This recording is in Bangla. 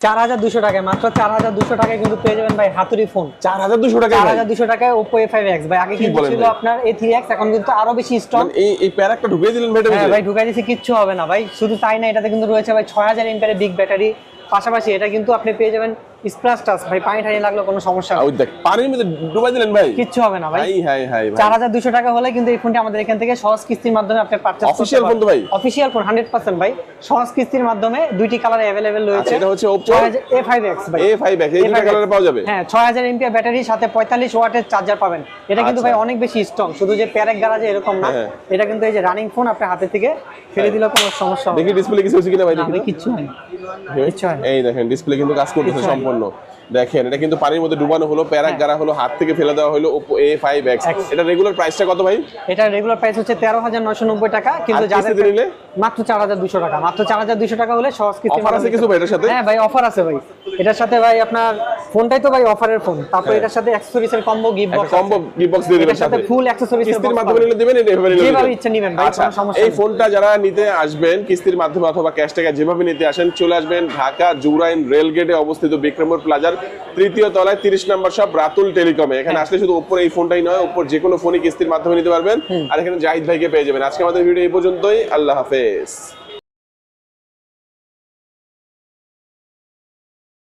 4200 টাকায়, মাত্র 4200 টাকায় কিন্তু পেয়ে যাবেন ভাই হাতুড়ি ফোন। 4200 টাকায়? 4200 টাকায় Oppo A5X ভাই। আগে কিন্তু ছিল আপনার A3X, এখন কিন্তু আরো বেশি স্ট্রং। মানে এই প্যারাকটা ঢুকিয়ে দিলেন ভাই? হ্যাঁ ভাই ঢুকাই দিয়েছি, কিচ্ছু হবে না ভাই। শুধু তাই না, এটাতে কিন্তু রয়েছে ভাই 6000 এমপিআর বিগ ব্যাটারি। পাশাপাশি এটা কিন্তু আপনি পেয়ে যাবেন স্প্লাশ টাচ ভাই, পানি টানি লাগলে কোনো সমস্যা হবে না। ওই দেখ পানির মধ্যে ডুবাই দিলেন ভাই, কিচ্ছু হবে না ভাই। হাই হাই ভাই 4200 টাকা হলে কিন্তু এই ফোনটি আমাদের এখান থেকে সহজ কিস্তির মাধ্যমে আপনি পারচেজ করতে পারবেন। অফিশিয়াল ফোন তো ভাই? অফিশিয়াল ফোন 100% ভাই। সহজ কিস্তির মাধ্যমে দুইটি কালার अवेलेबल রয়েছে। আচ্ছা, এটা হচ্ছে Oppo A5X ভাই। A5X এই দুটো কালারে পাওয়া যাবে? হ্যাঁ, 6000 এমপিআর ব্যাটারি সাথে 45 ওয়াটের চার্জার পাবেন। এটা কিন্তু ভাই অনেক বেশি স্ট্রং, শুধু যে প্যারেক গারাজে এরকম না। এটা কিন্তু এই যে রানিং ফোন, আপনি হাতে থেকে ফেলে দিলে কোনো সমস্যা হবে না। দেখি ডিসপ্লে কিছু হচ্ছে কিনা ভাই? দেখি কিচ্ছু হয় না, কিচ্ছু হয় না। এই দেখেন ডিসপ্লে কিন্তু কাজ করতেছে সম্পূর্ণ। দেখেন এটা কিন্তু পানির মধ্যে ডুবানো হলো, প্যারাক গারা হলো, হাত থেকে ফেলে দেওয়া হলো Oppo A5X। এটা রেগুলার প্রাইসটা কত ভাই? এটা রেগুলার প্রাইস হচ্ছে 13990 টাকা, কিন্তু যাদের নিলে মাত্র 4200 টাকা। মাত্র 4200 টাকা হলে সহজ কিস্তি। অফার আছে কিছু ভাই এটার সাথে? হ্যাঁ ভাই অফার আছে ভাই। এটার সাথে ভাই আপনার ফোনটাই তো ভাই অফারের ফোন, তারপর এটার সাথে অ্যাকসেসরিজ এর combo gift box, combo gift box দিয়ে দিবেন সাথে ফুল অ্যাকসেসরিজ এর কিস্তির মাধ্যমে নিলে দিবেন, এটা এভাবে নিলে যেভাবে ইচ্ছা নেবেন ভাই, কোনো সমস্যা এই নেই। ফোনটা যারা নিতে আসবেন কিস্তির মাধ্যমে অথবা ক্যাশ টাকা যেভাবে নিতে আসেন, চলে আসবেন ঢাকা জুরাইন রেলগেটে অবস্থিত বিক্রমপুর প্লাজার 3য় তলায় 30 নম্বর শপ রাতুল টেলিকমে। এখানে আসলে শুধু Oppo এই ফোনটাই নয়, Oppo যে কোনো ফোনই কিস্তির মাধ্যমে নিতে পারবেন। আর এখানে জাহিদ ভাইকে পেয়ে যাবেন। আজকে আমাদের ভিডিও এই পর্যন্তই, আল্লাহ হাফেজ।